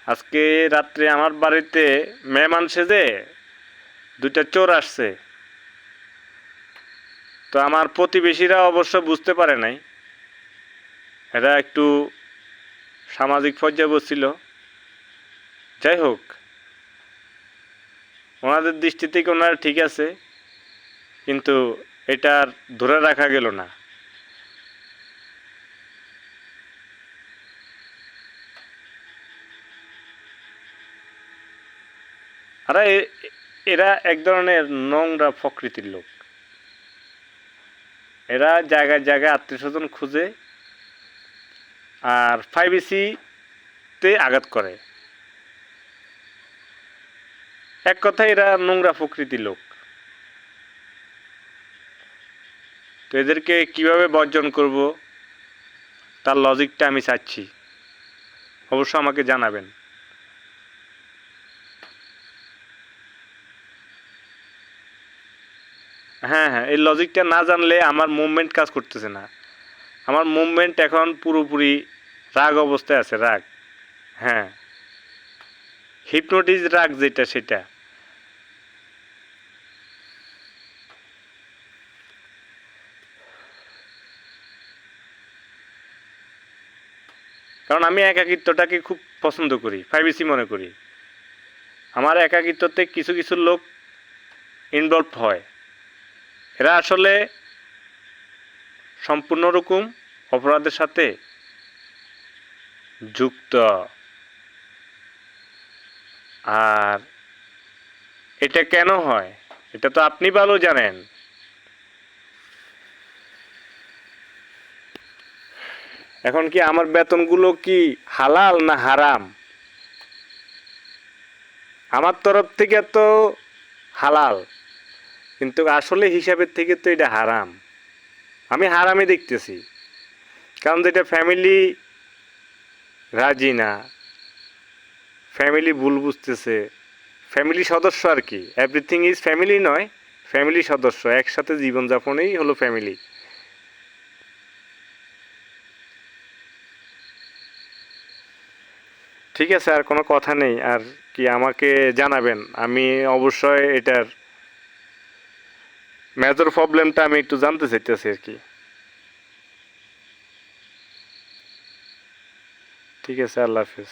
আজকে রাত্রে আমার বাড়িতে মেহমান সেজে দুইটা চোর আসছে। তো আমার প্রতিবেশীরা অবশ্য বুঝতে পারে নাই, এরা একটু সামাজিক পর্যায়ে বসছিল। যাই হোক, ওনাদের দৃষ্টি থেকে ওনারা ঠিক আছে, কিন্তু এটা আর ধরে রাখা গেল না। আর এরা এক ধরনের নোংরা প্রকৃতির লোক। এরা জায়গায় জায়গায় আত্মীয় স্বজন খুঁজে আর প্রাইভেসিতে আঘাত করে। এক কথায় এরা নোংরা প্রকৃতির লোক। তো এদেরকে কিভাবে বর্জন করব তার লজিকটা আমি চাচ্ছি, অবশ্য আমাকে জানাবেন। হ্যাঁ হ্যাঁ, এই লজিকটা না জানলে আমার মুভমেন্ট কাজ করতেছে না। আমার মুভমেন্ট এখন পুরোপুরি রাগ অবস্থায় আছে, রাগ। হ্যাঁ, হিপনোটিস রাগ যেটা, সেটা। কারণ আমি একাকিত্বটাকে খুব পছন্দ করি, প্রাইভেসি মনে করি। আমার একাকিত্বতে কিছু কিছু লোক ইনভলভ হয়, এরা আসলে সম্পূর্ণ রকম অপরাধের সাথে যুক্ত। আর এটা কেন হয় এটা তো আপনি ভালো জানেন। এখন কি আমার বেতনগুলো কি হালাল না হারাম? আমার তরফ থেকে তো হালাল, কিন্তু আসলে হিসাবের থেকে তো এটা হারাম। আমি হারামই দেখতেছি, কারণ যেটা ফ্যামিলি রাজি না, ফ্যামিলি ভুল বুঝতেছে। ফ্যামিলি সদস্য আর কি, এভরিথিং ইজ ফ্যামিলি নয়, ফ্যামিলি সদস্য একসাথে জীবনযাপনেই হলো ফ্যামিলি। ঠিক আছে, আর কোনো কথা নেই। আর কি আমাকে জানাবেন, আমি অবশ্যই এটার মেজর প্রবলেমটা আমি একটু জানতে চাইতেছি আর কি। ঠিক আছে, আল্লাহ হাফিজ।